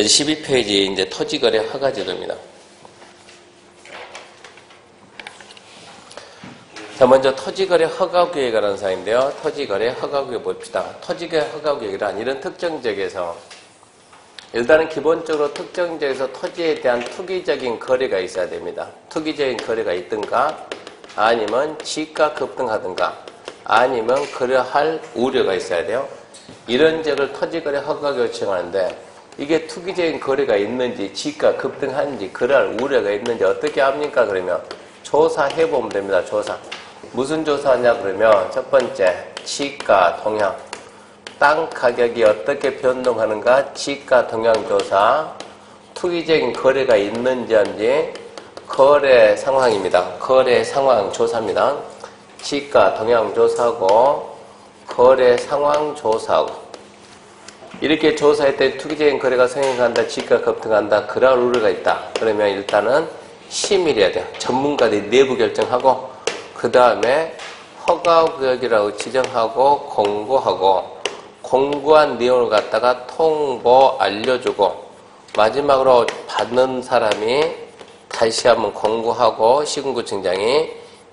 12페이지 이제 토지거래 허가제도입니다. 자, 먼저 토지거래 허가구역에 관한 사항인데요. 토지거래 허가구역 봅시다. 토지거래 허가구역이란 이런 특정 지역에서 일단은 기본적으로 특정 지역에서 토지에 대한 투기적인 거래가 있어야 됩니다. 투기적인 거래가 있든가 아니면 지가 급등하든가 아니면 그러할 우려가 있어야 돼요. 이런 지역을 토지거래 허가구역을 지정하는데 이게 투기적인 거래가 있는지 지가 급등하는지 그러할 우려가 있는지 어떻게 합니까? 그러면 조사해보면 됩니다. 조사. 무슨 조사하냐 그러면 첫 번째 지가 동향, 땅 가격이 어떻게 변동하는가 지가 동향 조사, 투기적인 거래가 있는지 없는지 거래 상황입니다. 거래 상황 조사입니다. 지가 동향 조사하고 거래 상황 조사하고 이렇게 조사할 때 투기적인 거래가 성행한다, 지가 급등한다, 그럴 우려가 있다. 그러면 일단은 심의해야 돼요. 전문가들이 내부 결정하고 그 다음에 허가구역이라고 지정하고 공고하고 공고한 내용을 갖다가 통보 알려주고 마지막으로 받는 사람이 다시 한번 공고하고 시군구청장이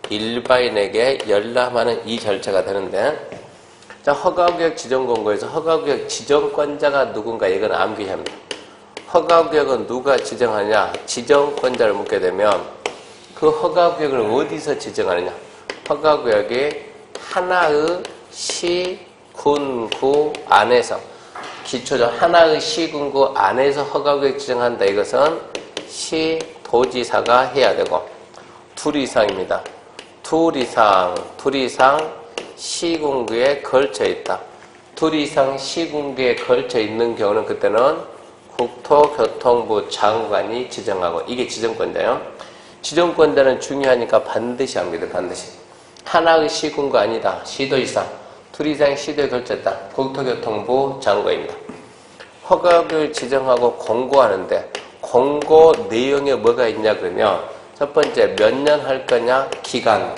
일반인에게 열람하는 이 절차가 되는데 자, 허가구역 지정공고에서 허가구역 지정권자가 누군가 이건 암기해야 합니다. 허가구역은 누가 지정하냐? 지정권자를 묻게 되면 그 허가구역을 어디서 지정하느냐? 허가구역이 하나의 시, 군, 구 안에서 기초적 하나의 시, 군, 구 안에서 허가구역 지정한다. 이것은 시, 도지사가 해야 되고 둘 이상입니다. 둘 이상 시군구에 걸쳐 있다. 둘 이상 시군구에 걸쳐 있는 경우는 그때는 국토교통부 장관이 지정하고 이게 지정권자예요. 지정권자는 중요하니까 반드시 합니다. 반드시. 하나의 시군구 아니다. 시도 이상. 둘 이상 시도에 걸쳤다. 국토교통부 장관입니다. 허가구역을 지정하고 공고하는데 공고 내용에 뭐가 있냐 그러면 첫 번째 몇 년 할 거냐? 기간.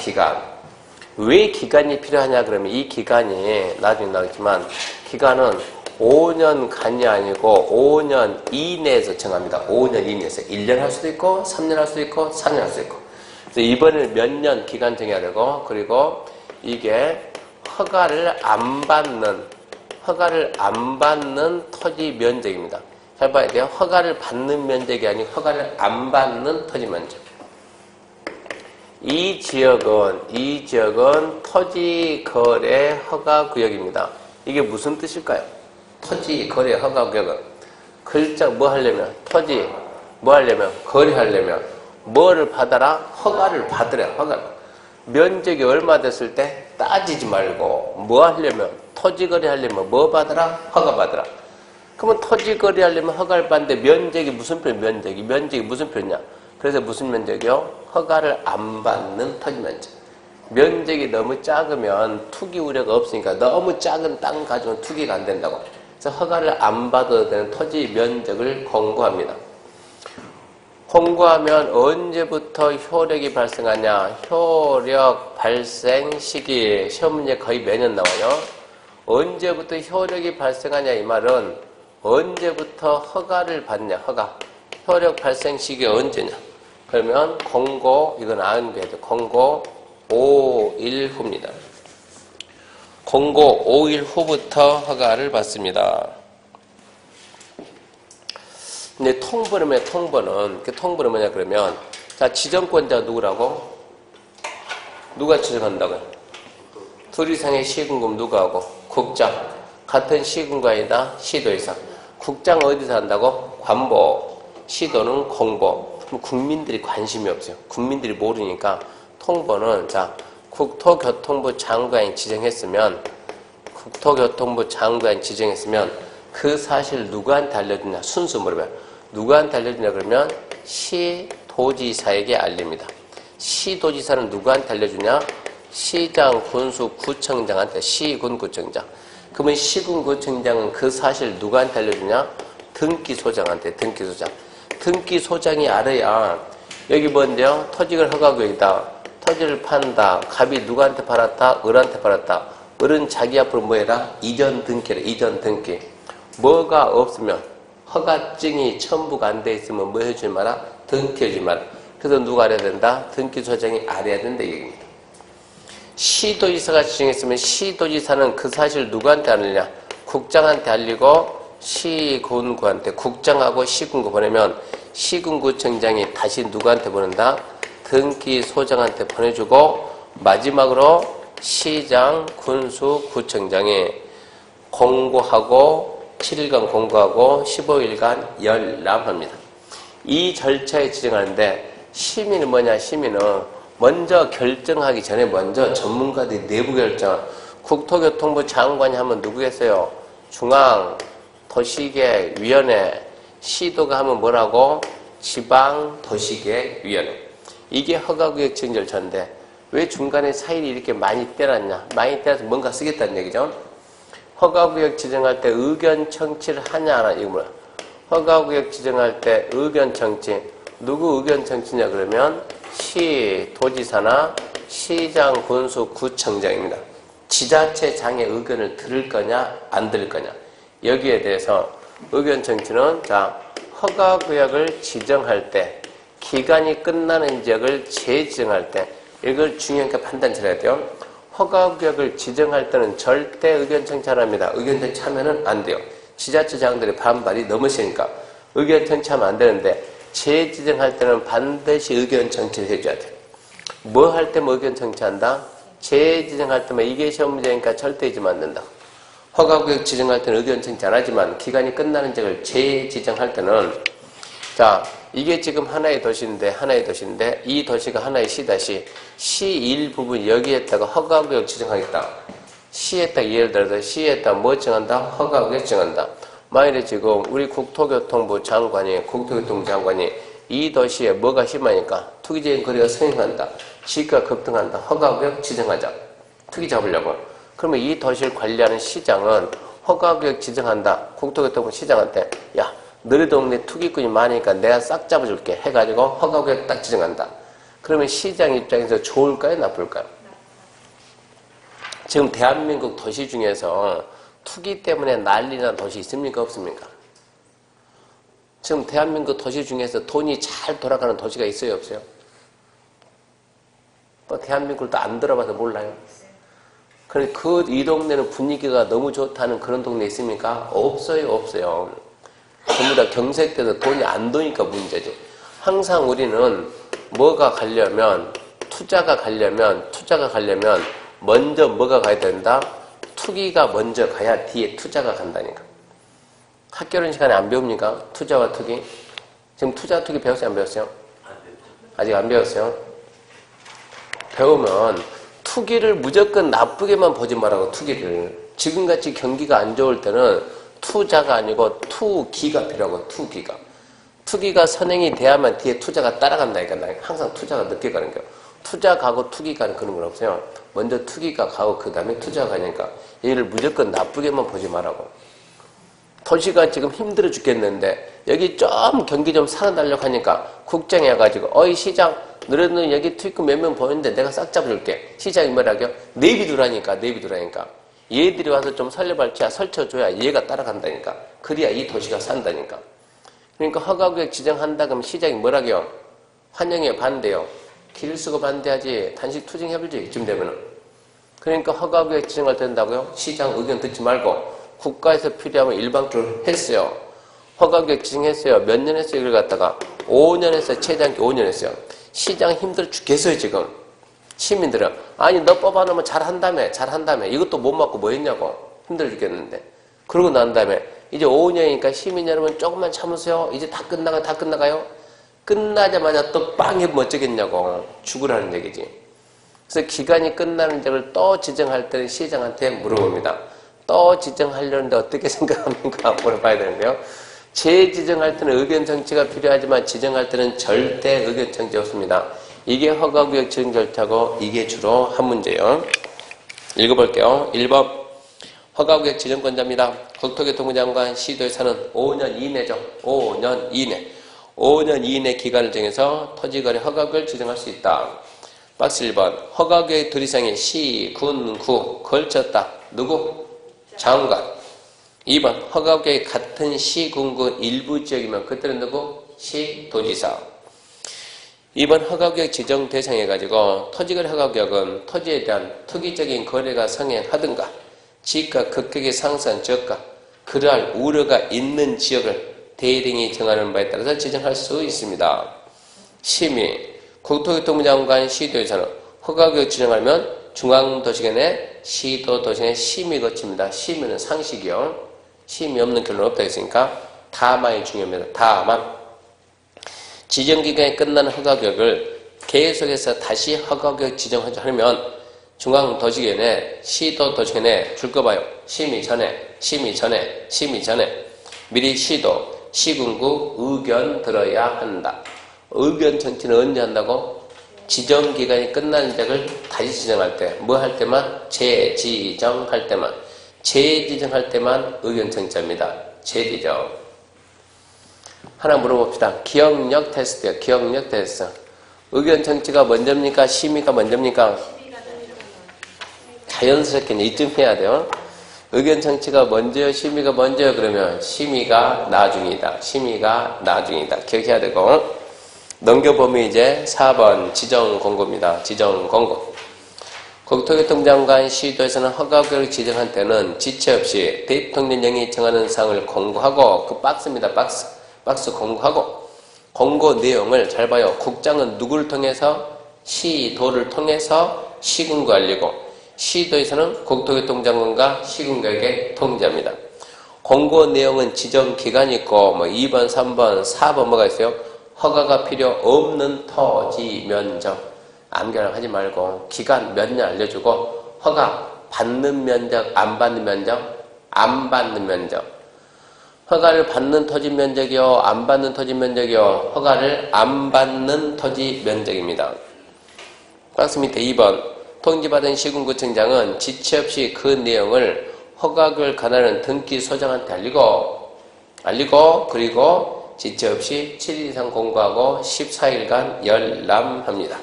왜 기간이 필요하냐 그러면 이 기간이 나중에 나오겠지만 기간은 5년간이 아니고 5년 이내에서 정합니다. 5년 이내에서 1년 할 수도 있고 3년 할 수도 있고 4년 할 수도 있고 그래서 이번에는 몇 년 기간 정해야 되고 그리고 이게 허가를 안 받는 토지 면적입니다. 잘 봐야 돼요. 허가를 받는 면적이 아니고 허가를 안 받는 토지 면적. 이 지역은 토지거래 허가구역입니다. 이게 무슨 뜻일까요? 토지거래 허가구역은 글자 뭐 하려면 토지 뭐 하려면 거래하려면 뭐를 받아라? 허가를 받으래. 허가. 면적이 얼마 됐을 때 따지지 말고 뭐 하려면 토지거래 하려면 뭐 받아라? 허가 받아라. 그러면 토지거래 하려면 허가를 받는데 면적이 무슨 표? 면적이 무슨 표냐? 그래서 무슨 면적이요? 허가를 안 받는 토지 면적. 면적이 너무 작으면 투기 우려가 없으니까 너무 작은 땅 가지고는 투기가 안 된다고. 그래서 허가를 안 받아도 되는 토지 면적을 공고합니다. 공고하면 언제부터 효력이 발생하냐? 효력 발생 시기. 시험 문제 거의 매년 나와요. 언제부터 효력이 발생하냐 이 말은 언제부터 허가를 받냐? 허가. 효력 발생 시기가 언제냐? 그러면 공고, 이건 암기해야죠. 공고 5일 후입니다. 공고 5일 후부터 허가를 받습니다. 근데 통보는 뭐냐 그러면 자, 지정권자 누구라고? 누가 지정한다고요? 둘 이상의 시군구 누가 하고? 국장. 같은 시군구 아니다. 시도 이상. 국장 어디서 한다고? 관보. 시도는 공보. 국민들이 관심이 없어요. 국민들이 모르니까 통보는 자 국토교통부 장관이 지정했으면 그 사실 누구한테 알려주냐? 순수 물어봐요. 누구한테 알려주냐 그러면 시도지사에게 알립니다. 시도지사는 누구한테 알려주냐? 시장, 군수, 구청장한테 시군구청장. 그러면 시군구청장은 그 사실 누구한테 알려주냐? 등기소장한테 등기소장. 등기소장이 알아야 여기 뭔데요? 토지를 허가구역이다. 토지를 판다. 갑이 누구한테 팔았다? 을한테 팔았다. 을은 자기 앞으로 뭐 해라? 이전 등기래. 이전 등기. 뭐가 없으면 허가증이 첨부가 안 돼 있으면 뭐 해주지 마라? 등기해주지 마라. 그래서 누가 알아야 된다? 등기소장이 알아야 된다 이 얘기입니다. 시도지사가 지정했으면 시도지사는 그 사실을 누구한테 알리냐? 국장한테 알리고 시군구한테, 국장하고 시군구 보내면 시군구청장이 다시 누구한테 보낸다? 등기소장한테 보내주고 마지막으로 시장, 군수, 구청장이 공고하고 7일간 공고하고 15일간 열람합니다. 이 절차에 지정하는데 시민은 뭐냐? 시민은 먼저 결정하기 전에 먼저 전문가들이 내부 결정, 국토교통부 장관이 하면 누구겠어요? 중앙, 도시계획위원회, 시도가 하면 뭐라고? 지방도시계획위원회. 이게 허가구역 지정 절차인데 왜 중간에 사일이 이렇게 많이 떼놨냐? 많이 떼어서 뭔가 쓰겠다는 얘기죠. 허가구역 지정할 때 의견 청취를 하냐 안 하냐 이거 뭐야? 허가구역 지정할 때 의견 청취 누구 의견 청취냐 그러면 시도지사나 시장, 군수, 구청장입니다. 지자체장의 의견을 들을 거냐 안 들을 거냐 여기에 대해서 의견 청취는 자 허가구역을 지정할 때 기간이 끝나는 지역을 재지정할 때 이걸 중요하게 판단 잘 해야 돼요. 허가구역을 지정할 때는 절대 의견 청취 안 합니다. 의견 청취하면 안 돼요. 지자체장들의 반발이 너무 세니까 의견 청취하면 안 되는데 재지정할 때는 반드시 의견 청취를 해줘야 돼요. 뭐 할 때 뭐 의견 청취한다? 재지정할 때만 이게 시험 문제니까 절대 잊으면 안 된다. 허가구역 지정할 때는 의견 청취 안 하지만 기간이 끝나는 지역을 재지정할 때는 자 이게 지금 하나의 도시인데 이 도시가 하나의 시다시 시 일부분 여기에다가 허가구역 지정하겠다. 시에다가 예를 들어서 시에다가 뭐 정한다? 허가구역 정한다. 만일에 지금 우리 국토교통부 장관이 이 도시에 뭐가 심하니까 투기적인 거래가 성행한다. 지가 급등한다. 허가구역 지정하자. 투기 잡으려고. 그러면 이 도시를 관리하는 시장은 허가구역 지정한다. 국토교통부 시장한테 야 너희 동네 투기꾼이 많으니까 내가 싹 잡아줄게 해가지고 허가구역 딱 지정한다. 그러면 시장 입장에서 좋을까요? 나쁠까요? 지금 대한민국 도시 중에서 투기 때문에 난리난 도시 있습니까? 없습니까? 지금 대한민국 도시 중에서 돈이 잘 돌아가는 도시가 있어요? 없어요? 대한민국을 또 안 들어봐서 몰라요? 그래, 이 동네는 분위기가 너무 좋다는 그런 동네 있습니까? 없어요, 없어요. 전부 다 경색돼서 돈이 안 도니까 문제지. 항상 우리는 뭐가 가려면, 투자가 가려면 먼저 뭐가 가야 된다? 투기가 먼저 가야 뒤에 투자가 간다니까. 학교는 시간에 안 배웁니까? 투자와 투기? 지금 투자, 투기 배웠어요? 안 배웠어요? 아직 안 배웠어요? 배우면 투기를 무조건 나쁘게만 보지 말라고 투기를. 지금같이 경기가 안 좋을 때는 투자가 아니고 투기가 필요하고 투기가. 투기가 선행이 돼야만 뒤에 투자가 따라간다니까. 항상 투자가 늦게 가는 거예요. 투자 가고 투기 가는 그런 건 없어요. 먼저 투기가 가고 그 다음에 투자가 가니까 얘를 무조건 나쁘게만 보지 말라고. 도시가 지금 힘들어 죽겠는데 여기 좀 경기 좀 살아나려고 하니까 국장이 와가지고 어이 시장 너희는 여기 투입금 몇 명 보이는데 내가 싹 잡아줄게. 시장이 뭐라고요? 내비두라니까. 얘들이 와서 좀 살려발치야 설쳐줘야 얘가 따라간다니까. 그래야 이 도시가 산다니까. 그러니까 허가구역 지정한다 그러면 시장이 뭐라고요? 환영해요? 반대요? 길 쓰고 반대하지. 단식 투쟁해보지 이쯤 되면은. 그러니까 허가구역 지정할 때 된다고요? 시장 의견 듣지 말고 국가에서 필요하면 일방적으로 했어요. 허가구역 지정했어요. 몇 년 했어요? 이걸 갖다가 5년 했어요. 최대한 5년 했어요. 시장 힘들어 죽겠어요 지금. 시민들은 아니 너 뽑아놓으면 잘한다며 이것도 못 맞고 뭐 했냐고. 힘들어 죽겠는데. 그러고 난 다음에 이제 5년이니까 시민 여러분 조금만 참으세요. 이제 다 끝나가요. 끝나자마자 또 빵 해보면 어쩌겠냐고. 죽으라는 얘기지. 그래서 기간이 끝나는 적을 또 지정할 때는 시장한테 물어봅니다. 또 지정하려는데 어떻게 생각합니까? 물어봐야 되는데요. 재지정할 때는 의견 청취가 필요하지만 지정할 때는 절대 의견 청취 없습니다. 이게 허가구역 지정 절차고 이게 주로 한 문제예요. 읽어볼게요. 1번 허가구역 지정권자입니다. 국토교통부 장관 시도에서는 5년 이내죠. 5년 이내. 5년 이내 기간을 정해서 토지거래 허가구역을 지정할 수 있다. 박스 1번 허가구역 둘 이상의 시, 군, 구 걸쳤다. 누구? 장관. 2번 허가구역이 같은 시군구 일부 지역이면 그때는 누구? 시도지사. 2번 허가구역 지정 대상해가지고 토지거래 허가구역은 토지에 대한 투기적인 거래가 성행하든가 지가 급격히 상승한 지역과 그러할 우려가 있는 지역을 대등이 정하는 바에 따라서 지정할 수 있습니다. 심의 국토교통부 장관 시도에서는 허가구역 지정하면 중앙도시圏의 시도도시圏의 심의 거칩니다. 심의는 상식이요. 심의 없는 결론은 없다 했으니까 다만이 중요합니다. 다만 지정기간이 끝나는 허가구역을 계속해서 다시 허가구역 지정하면 중앙도시圏에 시도도시圏에 줄 거 봐요. 심의 전에 미리 시군구 의견 들어야 한다. 의견 청취는 언제 한다고? 지정기간이 끝나는 지역을 다시 지정할 때, 뭐 할 때만? 재지정할 때만. 재지정할 때만 의견 청취합니다. 재지정. 하나 물어봅시다. 기억력 테스트요. 기억력 테스트. 의견 청취가 먼저입니까? 심의가 먼저입니까? 자연스럽게 이쯤 해야 돼요. 의견 청취가 먼저요? 심의가 먼저요? 그러면 심의가 나중이다. 심의가 나중이다. 기억해야 되고. 넘겨보면 이제 4번 지정공고입니다. 지정공고. 국토교통부 장관 시도에서는 허가구역을 지정한 때는 지체 없이 대통령령이 정하는 사항을 공고하고 그 박스입니다. 박스 공고하고 공고 내용을 잘 봐요. 국장은 누구를 통해서? 시도를 통해서 시군구 알리고 시도에서는 국토교통부 장관과 시군구에게 통지합니다. 공고 내용은 지정 기간이 있고 2번, 3번, 4번 뭐가 있어요? 허가가 필요 없는 토지 면적. 암기를 하지 말고 기간 몇 년 알려주고 허가 받는 면적, 안 받는 면적, 안 받는 면적. 허가를 받는 토지 면적이요, 안 받는 토지 면적이요. 허가를 안 받는 토지 면적입니다. 박스 밑에 2번 통지받은 시군구청장은 지체 없이 그 내용을 허가구역을 관할하는 등기 소장한테 알리고 그리고 지체 없이 7일 이상 공고하고 14일간 열람합니다.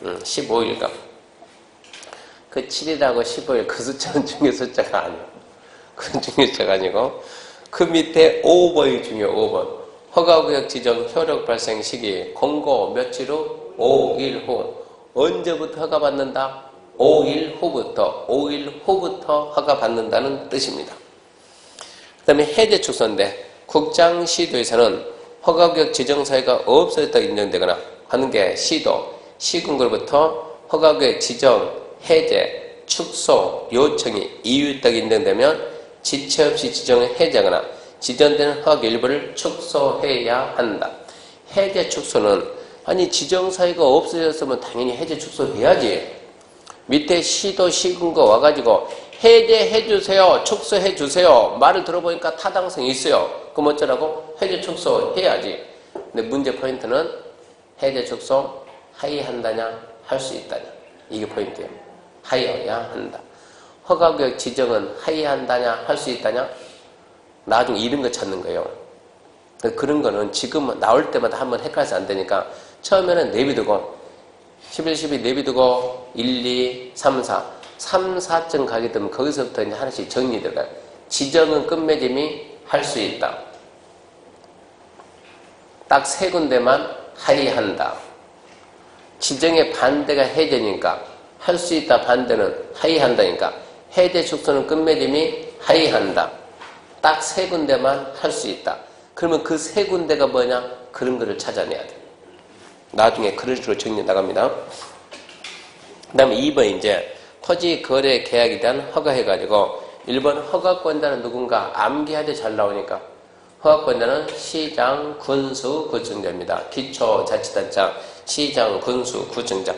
15일간. 그 7일하고 15일 그 숫자는 중요 숫자가 아니에요. 그건 중요 숫자가 아니고 그 밑에 5번이 중요해요. 5번. 허가구역 지정 효력 발생 시기 공고 며칠 후? 5일 후. 언제부터 허가 받는다? 5일 후부터 허가 받는다는 뜻입니다. 그 다음에 해제 축소인데 국장시도에서는 허가구역 지정사유가 없어졌다고 인정되거나 하는 게 시군구로부터 허가구역 지정, 해제, 축소 요청이 이유 있다고 인정되면 지체 없이 지정을 해제하거나 지정되는 허가구역 일부를 축소해야 한다. 해제 축소는 아니 지정사유가 없어졌으면 당연히 해제 축소해야지. 밑에 시도 시군구가 와가지고 해제해주세요. 축소해주세요. 말을 들어보니까 타당성이 있어요. 그럼 어쩌라고? 해제 축소해야지. 근데 문제 포인트는 해제 축소 하이한다냐? 할 수 있다냐? 이게 포인트예요. 하이해야 한다. 허가구역 지정은 하이한다냐? 할 수 있다냐? 나중에 이런 거 찾는 거예요. 그런 거는 지금 나올 때마다 한번 헷갈려서 안 되니까 처음에는 내비두고 11, 12 내비두고 1, 2, 3, 4 3, 4점 가게 되면 거기서부터 이제 하나씩 정리 들어가요. 지정은 끝맺음이 할 수 있다. 딱 세 군데만 하이한다. 지정의 반대가 해제니까 할 수 있다 반대는 하이한다니까 해제 축소는 끝맺음이 하이한다. 딱 세 군데만 할 수 있다. 그러면 그 세 군데가 뭐냐? 그런 거를 찾아내야 돼. 나중에 그런 식으로 정리 나갑니다. 그 다음에 2번 이제 토지 거래 계약에 대한 허가해가지고 1번 허가권자는 누군가 암기하되 잘 나오니까 허가권자는 시장, 군수, 구청장입니다. 기초자치단체장, 시장, 군수, 구청장.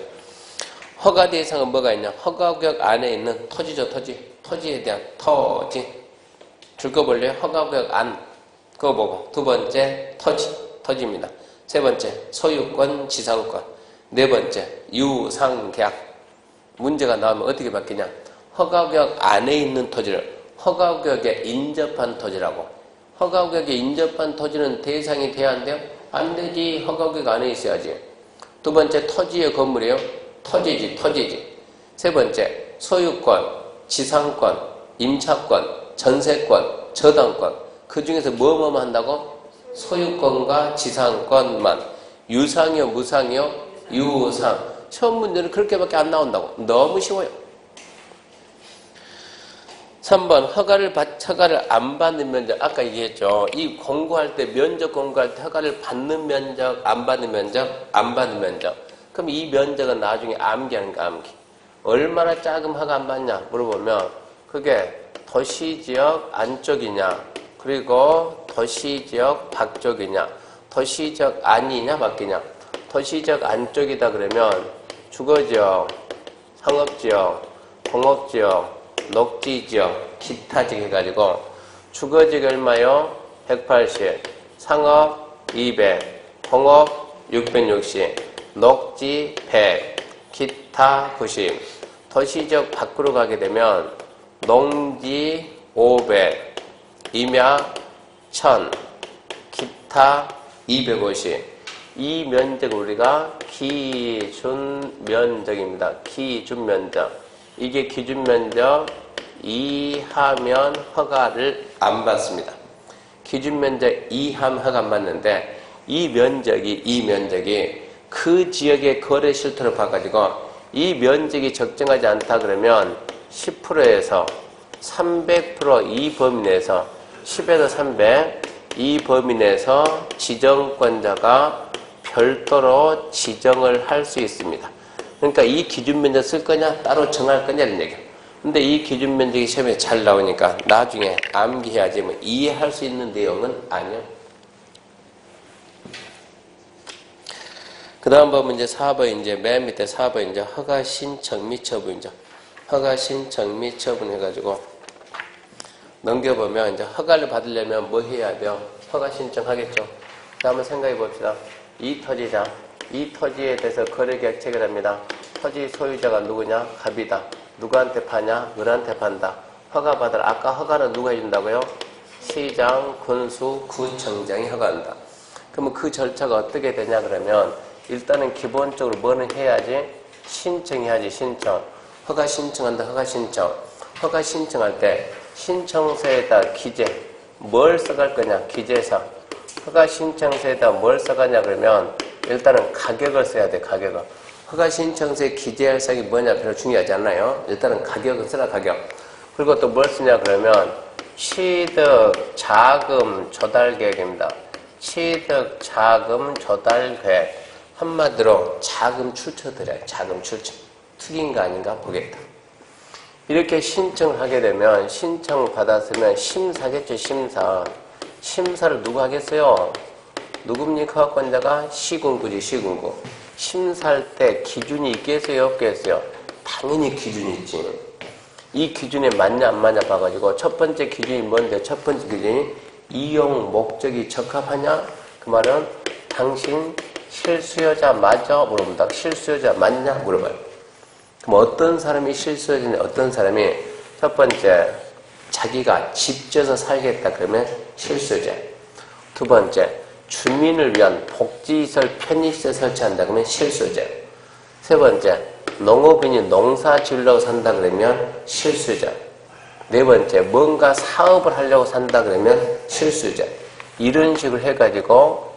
허가 대상은 뭐가 있냐? 허가구역 안에 있는 토지죠, 토지. 토지에 대한 토지. 줄 거 볼래요? 허가구역 안. 그거 보고. 두 번째, 토지입니다. 세 번째, 소유권, 지상권. 네 번째, 유상계약. 문제가 나오면 어떻게 바뀌냐? 허가구역 안에 있는 토지를 허가구역에 인접한 토지라고. 허가구역에 인접한 토지는 대상이 돼야 안 돼요? 안 되지. 허가구역 안에 있어야지. 두 번째, 토지의 건물이에요. 토지지. 세 번째, 소유권, 지상권, 임차권, 전세권, 저당권. 그 중에서 뭐뭐 한다고? 소유권과 지상권만. 유상이요, 무상이요? 유상. 시험 문제는 그렇게밖에 안 나온다고. 너무 쉬워요. 3번 허가를 안 받는 면적. 아까 얘기했죠. 이 공고할 때 면적 공고할 때 허가를 받는 면적, 안 받는 면적, 안 받는 면적. 그럼 이 면적은 나중에 암기하는 거 암기. 얼마나 작으면 허가 안 받냐 물어보면 그게 도시지역 안쪽이냐 그리고 도시지역 밖쪽이냐 도시지역 안이냐 밖이냐. 도시지역 안쪽이다 그러면 주거지역, 상업지역, 공업지역, 녹지지역, 기타지역 해가지고 주거지역 얼마요? 180, 상업 200, 공업 660, 녹지 100, 기타 90. 도시지역 밖으로 가게 되면 농지 500, 임야 1000, 기타 250. 이 면적을 우리가 기준면적입니다. 기준면적. 이게 기준면적 이하면 허가를 안 받습니다. 기준면적 이하면 허가 안 받는데 이 면적이 그 지역의 거래 실토를 봐가지고 이 면적이 적정하지 않다 그러면 10%에서 300% 이 범위 내에서 10에서 300 이 범위 내에서 지정권자가 별도로 지정을 할 수 있습니다. 그러니까 이 기준 면적 쓸 거냐 따로 정할 거냐는 얘기예요. 근데 이 기준 면적이 시험에 잘 나오니까 나중에 암기해야지 뭐 이해할 수 있는 내용은 아니에요. 그 다음 보면 이제 4번 이제 맨 밑에 4번 이제 허가 신청 및 처분이죠. 허가 신청 및 처분 해가지고 넘겨보면 이제 허가를 받으려면 뭐 해야 돼요? 허가 신청하겠죠. 자, 한번 생각해 봅시다. 이 토지자, 이 토지에 대해서 거래계약 체결합니다. 토지 소유자가 누구냐? 갑이다. 누구한테 파냐? 을한테 판다. 허가 받으라. 아까 허가는 누가 해준다고요? 시장, 군수, 구청장이 허가한다. 그러면 그 절차가 어떻게 되냐 그러면 일단은 기본적으로 뭐는 해야지? 신청해야지, 신청. 허가 신청한다, 허가 신청. 허가 신청할 때 신청서에다 기재, 뭘 써갈 거냐? 기재사. 허가 신청서에다 뭘 써가냐 그러면 일단은 가격을 써야 돼, 가격을. 허가 신청서에 기재할 사항이 뭐냐 별로 중요하지 않나요? 일단은 가격을 써라, 가격. 그리고 또 뭘 쓰냐 그러면 취득 자금 조달 계획입니다. 취득 자금 조달 계획. 한마디로 자금 출처드려요. 자금 출처. 투기인가 아닌가 보겠다. 이렇게 신청을 하게 되면 신청 받았으면 심사겠죠. 심사. 심사를 누가 하겠어요? 누굽니까? 허가권자가 시군구지. 시군구. 심사할 때 기준이 있겠어요? 없겠어요? 당연히 기준이 있지. 이 기준에 맞냐 안 맞냐 봐가지고 첫 번째 기준이 뭔데? 첫 번째 기준이 이용 목적이 적합하냐? 그 말은 당신 실수요자 맞아? 물어본다. 실수요자 맞냐? 물어봐요. 그럼 어떤 사람이 실수요자냐? 어떤 사람이 첫 번째 자기가 집 지어서 살겠다 그러면 실수요자. 두 번째 주민을 위한 복지시설 편의시설 설치한다 그러면 실수요자. 세 번째 농업인이 농사 지으려고 산다 그러면 실수요자. 네 번째 뭔가 사업을 하려고 산다 그러면 실수요자. 이런 식으로 해가지고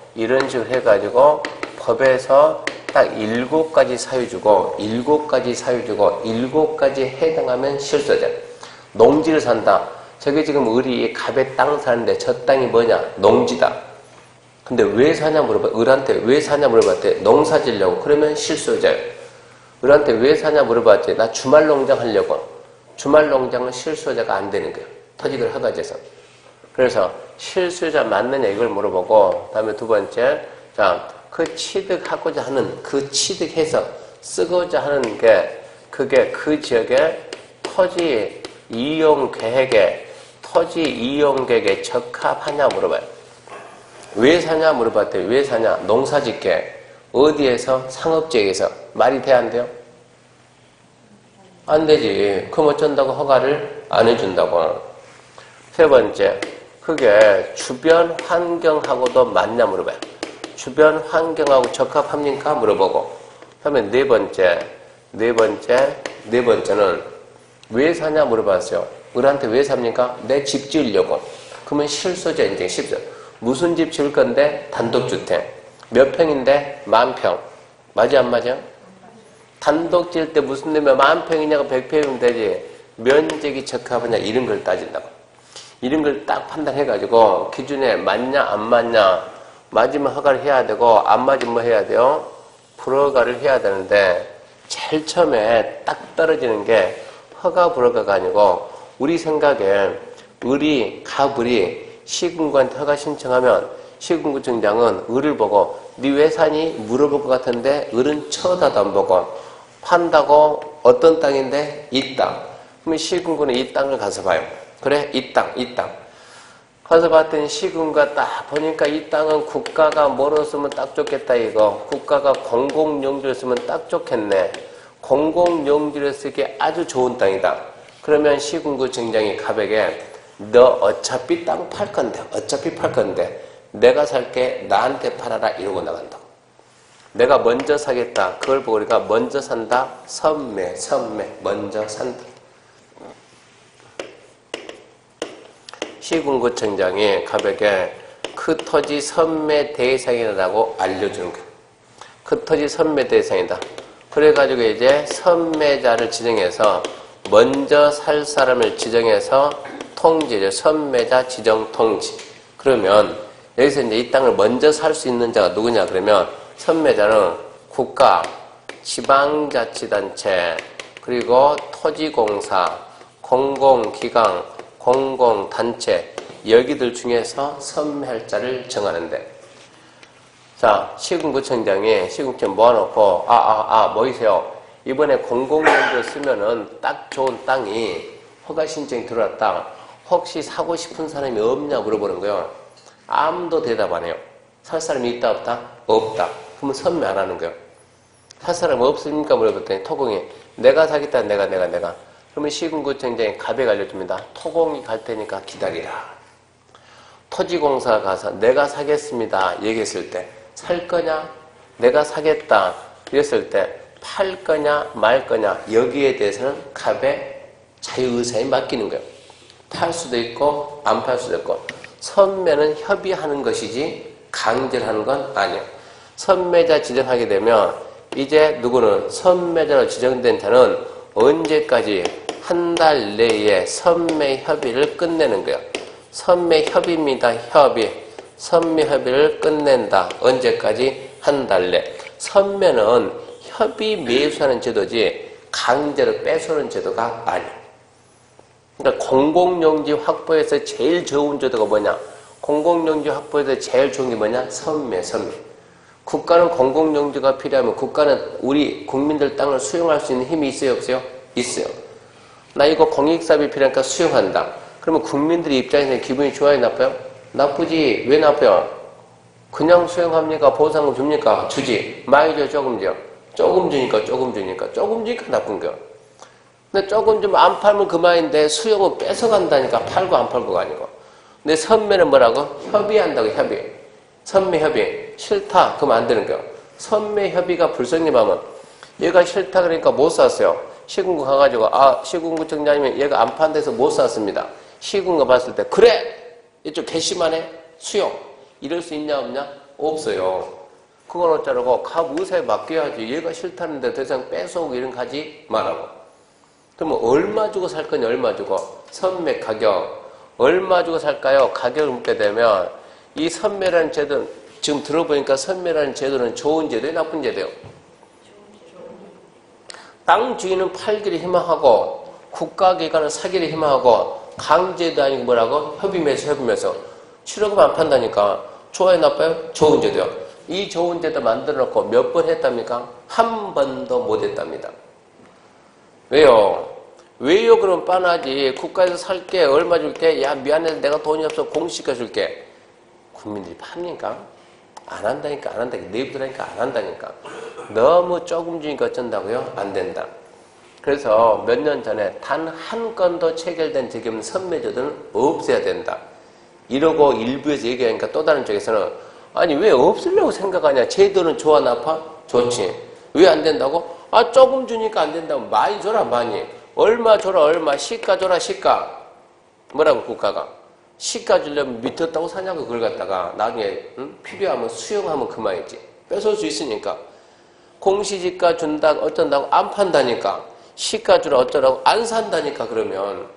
법에서 딱 7가지 사유 주고 7가지 해당하면 실수요자. 농지를 산다. 저게 지금 을이 갑의 땅 사는데 저 땅이 뭐냐? 농지다. 근데 왜 사냐 물어봐. 을한테 왜 사냐 물어봤대. 농사 지려고. 그러면 실수요자예요. 을한테 왜 사냐 물어봤지. 나 주말 농장 하려고. 주말 농장은 실수요자가 안 되는 거예요. 토지를 허가제에서. 그래서 실수요자 맞느냐 이걸 물어보고 다음에 두 번째 자, 그 취득하고자 하는 그 취득해서 쓰고자 하는 게 그게 그 지역의 토지 이용 계획에 적합하냐 물어봐요. 왜 사냐 물어봤대요. 왜 사냐? 농사 짓게. 어디에서? 상업지역에서. 말이 돼 안 돼요? 안 되지. 그럼 어쩐다고 허가를 안 해준다고. 세 번째, 그게 주변 환경하고도 맞냐 물어봐요. 주변 환경하고 적합합니까? 물어보고. 그다음에 네 번째는 왜 사냐 물어봤어요. 을한테 왜 삽니까? 내 집 지으려고. 그러면 실소재 인증 10조. 무슨 집 지을 건데? 단독주택. 몇 평인데? 10,000평. 맞아 안 맞아? 단독 지을 때 무슨 놈이 10,000평이냐고 100평이면 되지. 면적이 적합하냐 이런 걸 따진다고. 이런 걸 딱 판단해가지고 기준에 맞냐 안 맞냐. 맞으면 허가를 해야 되고 안 맞으면 뭐 해야 돼요? 불허가를 해야 되는데 제일 처음에 딱 떨어지는 게 허가 불허가가 아니고 우리 생각에 을이 갑을이 시군구한테 허가 신청하면 시군구청장은 을을 보고 네 왜 사니? 물어볼 것 같은데 을은 쳐다도 안 보고 판다고 어떤 땅인데? 이 땅. 그러면 시군구는 이 땅을 가서 봐요. 그래? 이 땅. 가서 봤더니 시군구가 딱 보니까 이 땅은 국가가 뭐로 쓰면 딱 좋겠다 이거. 국가가 공공용지로 쓰면 딱 좋겠네. 공공용지로 쓰기에 아주 좋은 땅이다. 그러면 시군구청장이 갑에게 너 어차피 땅 팔 건데 내가 살게 나한테 팔아라 이러고 나간다고. 내가 먼저 사겠다. 그걸 보고 우리가 먼저 산다. 선매 먼저 산다. 시군구청장이 갑에게 그 토지 선매 대상이라고 알려주는 거야. 그 토지 선매 대상이다. 그래가지고 이제 선매자를 지정해서 먼저 살 사람을 지정해서 통지죠. 선매자 지정 통지. 그러면 여기서 이제 이 땅을 먼저 살 수 있는 자가 누구냐 그러면 선매자는 국가, 지방자치단체, 그리고 토지공사, 공공기관, 공공단체 여기들 중에서 선매할 자를 정하는데 자 시군구청장이 시군구청 모아놓고 모이세요. 이번에 공공용지로 쓰면은 딱 좋은 땅이 허가 신청이 들어왔다. 혹시 사고 싶은 사람이 없냐 물어보는 거예요. 아무도 대답 안 해요. 살 사람이 있다 없다? 없다. 그러면 선매 안 하는 거예요. 살 사람 없습니까? 물어봤더니 토공이 내가 사겠다 내가 그러면 시군구청장이 갑에 알려줍니다. 토공이 갈 테니까 기다리라. 토지공사 가서 내가 사겠습니다 얘기했을 때 살 거냐? 내가 사겠다 이랬을 때 팔 거냐 말 거냐 여기에 대해서는 갑의 자유의사에 맡기는 거예요. 팔 수도 있고 안 팔 수도 있고 선매는 협의하는 것이지 강제를 하는 건 아니에요. 선매자 지정하게 되면 이제 누구는 선매자로 지정된 자는 언제까지 한 달 내에 선매 협의를 끝내는 거예요. 선매 협의입니다. 선매 협의를 끝낸다. 언제까지? 한 달 내. 선매는 협의 매수하는 제도지 강제로 뺏어오는 제도가 아니에요. 그러니까 공공용지 확보에서 제일 좋은 제도가 뭐냐? 공공용지 확보에서 제일 좋은 게 뭐냐? 선매. 국가는 공공용지가 필요하면 국가는 우리 국민들 땅을 수용할 수 있는 힘이 있어요? 없어요? 있어요. 나 이거 공익사업이 필요하니까 수용한다. 그러면 국민들의 입장에서 기분이 좋아요? 나빠요? 나쁘지. 왜 나빠요? 그냥 수용합니까? 보상금 줍니까? 주지. 많이 줘? 조금 줘? 조금 주니까 나쁜 거야. 근데 조금 좀 안 팔면 그만인데 수용은 뺏어간다니까. 팔고 안 팔고가 아니고. 근데 선매는 뭐라고? 협의한다고. 선매 협의. 싫다. 그럼 안 되는 거야. 선매 협의가 불성립하면 얘가 싫다 그러니까 못 샀어요. 시군구 가가지고 시군구청장님이 얘가 안 판 데서 못 샀습니다. 시군구가 봤을 때 그래! 이쪽 괘씸하네? 수용. 이럴 수 있냐 없냐? 없어요. 그건 어쩌라고? 갑 의사에 맡겨야지. 얘가 싫다는데 더 이상 뺏어오고 이런 거 하지 말라고. 그러면 얼마 주고 살 거냐? 얼마 주고? 선매 가격. 얼마 주고 살까요? 가격을 묻게 되면 이 선매라는 제도는 지금 들어보니까 선매라는 제도는 좋은 제도예요? 나쁜 제도예요? 땅 주인은 팔기를 희망하고 국가기관은 사기를 희망하고 강제도 아니고 뭐라고? 협의매수. 7억은 안 판다니까. 좋아요? 나빠요? 좋은 제도요. 이 좋은 제도 만들어 놓고 몇 번 했답니까? 한 번도 못 했답니다. 왜요? 그럼 빤하지. 국가에서 살게. 얼마 줄게? 야 미안해 내가 돈이 없어 공시켜 줄게. 국민들이 팝니까? 안 한다니까. 내부들하니까 안 한다니까. 너무 조금 주니까 어쩐다고요? 안 된다. 그래서 몇 년 전에 단 한 건도 체결된 적이 없는 선매제도는 없애야 된다. 이러고 일부에서 얘기하니까 또 다른 쪽에서는 아니 왜 없으려고 생각하냐? 제도는 좋아 나빠? 좋지. 왜 안 된다고? 조금 주니까 안 된다고. 많이 줘라 많이. 얼마 줘라 얼마. 시가 줘라 시가. 뭐라고 국가가? 시가 주려면 미쳤다고 사냐고 그걸 갖다가 나중에 필요하면 수용하면 그만이지. 뺏을 수 있으니까. 공시지가 준다 어쩐다고 안 판다니까. 시가 주라 어쩌라고 안 산다니까 그러면.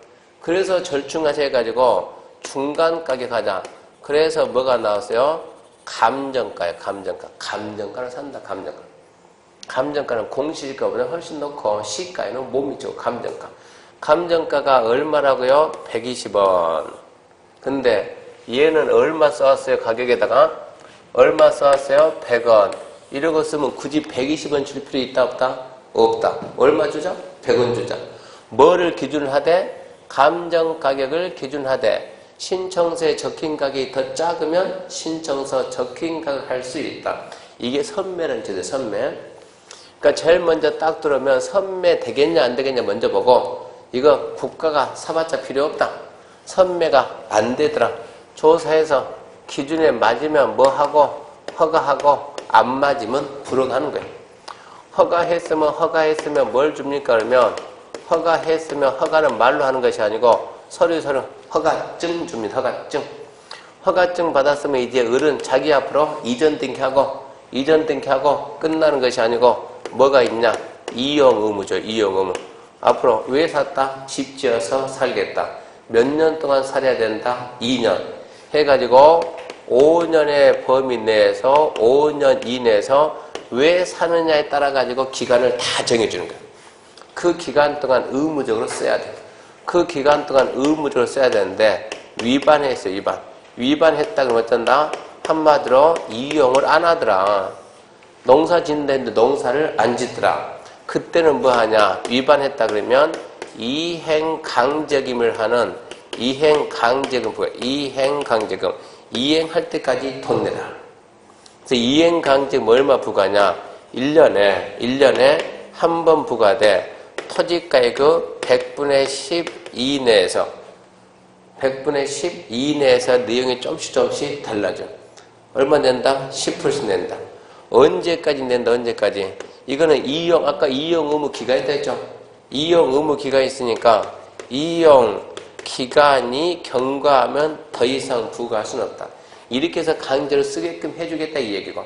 그래서 절충하셔가지고 중간 가격 하자. 그래서 뭐가 나왔어요? 감정가예요. 감정가. 감정가를 산다. 감정가. 감정가는 공시지가보다 훨씬 높고 시가에는 못 미치고 감정가. 감정가가 얼마라고요? 120원. 근데 얘는 얼마 써왔어요? 가격에다가 얼마 써왔어요? 100원. 이러고 쓰면 굳이 120원 줄 필요 있다 없다? 없다. 얼마 주자? 100원 주자. 뭐를 기준으로 하되? 감정 가격을 기준하되 신청서에 적힌 가격이 더 작으면 신청서 적힌 가격 할 수 있다. 이게 선매라는 제도, 선매. 그러니까 제일 먼저 딱 들어오면 선매 되겠냐 안 되겠냐 먼저 보고 이거 국가가 사봤자 필요 없다. 선매가 안 되더라. 조사해서 기준에 맞으면 뭐 하고 허가하고 안 맞으면 불허가는 거예요. 허가했으면 뭘 줍니까? 그러면 허가했으면 허가는 말로 하는 것이 아니고 서류 허가증 줍니다. 허가증 받았으면 이제 어른 자기 앞으로 이전 등기하고 끝나는 것이 아니고 뭐가 있냐? 이용 의무죠. 이용 의무. 앞으로 왜 샀다? 집 지어서 살겠다. 몇 년 동안 살아야 된다? 2년. 해가지고 5년의 범위 내에서 5년 이내에서 왜 사느냐에 따라 가지고 기간을 다 정해주는 거예요. 그 기간 동안 의무적으로 써야 돼. 그 기간 동안 의무적으로 써야 되는데 위반했어요. 위반했다 그러면 어쩐다? 한마디로 이용을 안 하더라. 농사 짓는데 농사를 안 짓더라. 그때는 뭐 하냐? 위반했다 그러면 이행강제금을 하는 이행강제금 이행할 때까지 돈 내라. 그래서 이행강제금 얼마 부과냐? 1년에 한 번 부과돼. 토지가의 그 100분의 10 이내에서 100분의 10 이내에서 내용이 조금씩 달라져. 얼마 낸다? 10% 낸다. 언제까지 낸다? 언제까지? 이거는 아까 이용 의무 기간이 됐죠? 이용 의무 기간이 있으니까 이용 기간이 경과하면 더 이상 부과할 수는 없다. 이렇게 해서 강제로 쓰게끔 해주겠다 이 얘기고.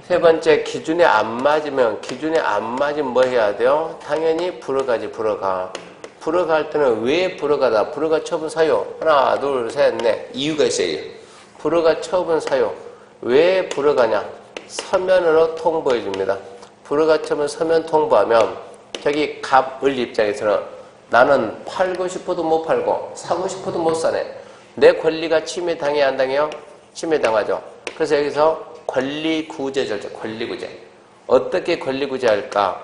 세 번째, 기준에 안 맞으면 뭐 해야 돼요? 당연히 불허가지, 불허가. 불허갈 때는 왜 불허가다? 불허가 처분 사유. 하나, 둘, 셋, 넷. 이유가 있어요. 불허가 처분 사유. 왜 불허가냐? 서면으로 통보해 줍니다. 불허가 처분 서면 통보하면 저기 갑을 입장에서는 나는 팔고 싶어도 못 팔고 사고 싶어도 못 사네. 내 권리가 침해당해야 안 당해요? 침해당하죠. 그래서 여기서 권리구제 절차, 권리구제. 어떻게 권리구제할까?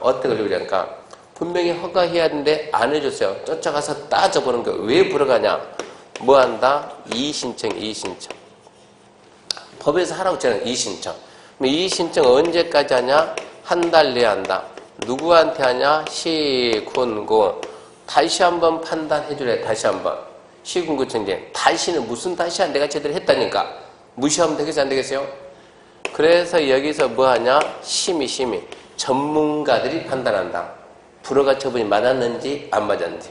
분명히 허가해야 하는데 안 해줬어요. 쫓아가서 따져보는 거예요. 왜 불허가냐? 뭐 한다? 이의신청. 법에서 하라고 했잖아요. 이의신청. 이의신청 언제까지 하냐? 한 달 내에 한다. 누구한테 하냐? 시군구. 다시 한번 판단해주래. 다시 한번. 시군구청장. 다시는 무슨 다시야? 내가 제대로 했다니까. 무시하면 되겠어요? 안 되겠어요? 그래서 여기서 뭐 하냐? 심의. 전문가들이 판단한다. 불허가 처분이 맞았는지 안 맞았는지.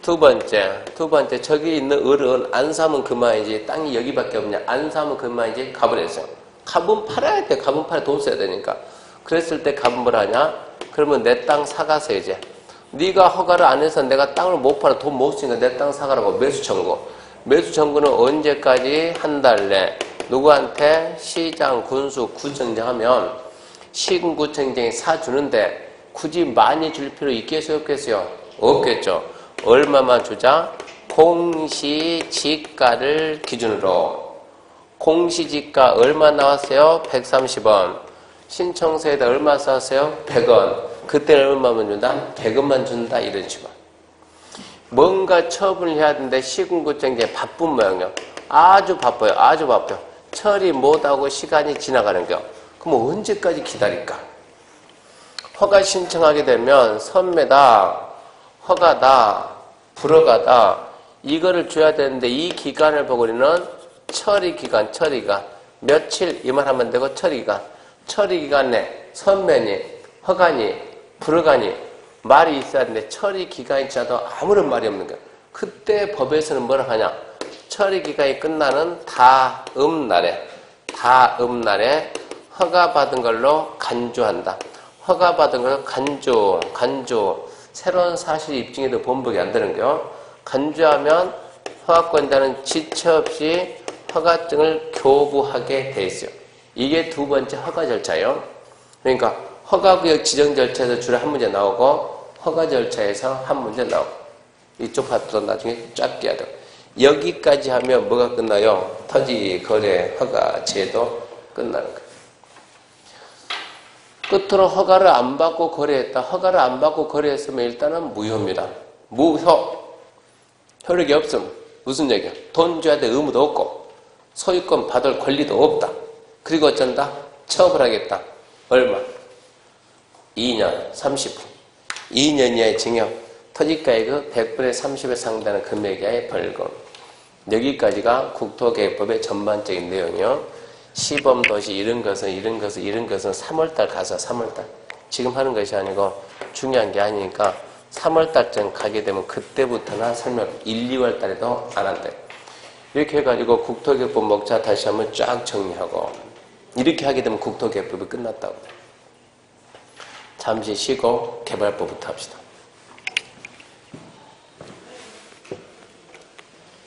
두 번째, 저기 있는 어른 안 사면 그만이지. 땅이 여기밖에 없냐? 안 사면 그만이지. 가버렸어요. 갑은 팔아야 돼. 갑은 팔아 돈 써야 되니까. 그랬을 때 갑은 뭘 하냐? 그러면 내 땅 사가서 이제 네가 허가를 안 해서 내가 땅을 못 팔아 돈 못 쓰니까 내 땅 사가라고 매수 청구. 매수 청구는 언제까지? 한 달 내. 누구한테? 시장, 군수, 구청장 하면 시군구청장이 사주는데 굳이 많이 줄 필요 있겠어요? 없겠어요? 없겠죠. 얼마만 주자? 공시지가를 기준으로. 공시지가 얼마 나왔어요? 130원. 신청서에다 얼마 썼어요? 100원. 그때는 얼마만 준다? 100원만 준다. 이런 식으로. 뭔가 처분을 해야 되는데 시군구청장이 바쁜 모양이요. 아주 바빠요. 처리 못하고 시간이 지나가는 거. 그럼 언제까지 기다릴까? 허가 신청하게 되면 선매다, 허가다, 불허가다 이거를 줘야 되는데 이 기간을 보고 우리는 처리기간 며칠 이 말 하면 되고 처리기간 내 선매니 허가니 불허가니 말이 있어야 되는데 처리기간이 지나도 아무런 말이 없는 거야. 그때 법에서는 뭐라 하냐? 처리기간이 끝나는 다음 날에 허가받은 걸로 간주한다. 허가받은 걸 간주. 새로운 사실 입증에도 번복이 안 되는 거요. 간주하면 허가권자는 지체 없이 허가증을 교부하게 돼 있어요. 이게 두 번째 허가 절차예요. 그러니까 허가구역 지정 절차에서 주로 한 문제 나오고 허가 절차에서 한 문제 나오고 이쪽 파트도 나중에 쫙 깨야 돼요. 여기까지 하면 뭐가 끝나요? 토지, 거래, 허가, 제도 끝나는 거예요. 끝으로 허가를 안 받고 거래했다. 허가를 안 받고 거래했으면 일단은 무효입니다. 무효. 효력이 없음. 무슨 얘기야? 돈 줘야 될 의무도 없고 소유권 받을 권리도 없다. 그리고 어쩐다? 처벌하겠다. 얼마? 2년 30분. 2년 이하의 징역. 토지가액의 100분의 30에 상당하는 금액 이하의 벌금. 여기까지가 국토계획법의 전반적인 내용이요. 시범도시 이런 것은 3월달 가서 3월달. 지금 하는 것이 아니고 중요한 게 아니니까 3월달쯤 가게 되면 그때부터나 설명 1, 2월달에도 안 한대. 이렇게 해가지고 국토계획법 목차 다시 한번 쫙 정리하고 이렇게 하게 되면 국토계획법이 끝났다고. 잠시 쉬고 개발법부터 합시다.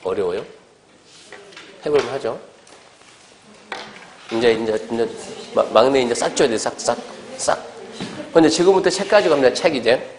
어려워요? 해볼만 하죠? 이제 막내 이제 싹 줘야 돼, 싹. 근데 지금부터 책 가지고 갑니다, 책 이제.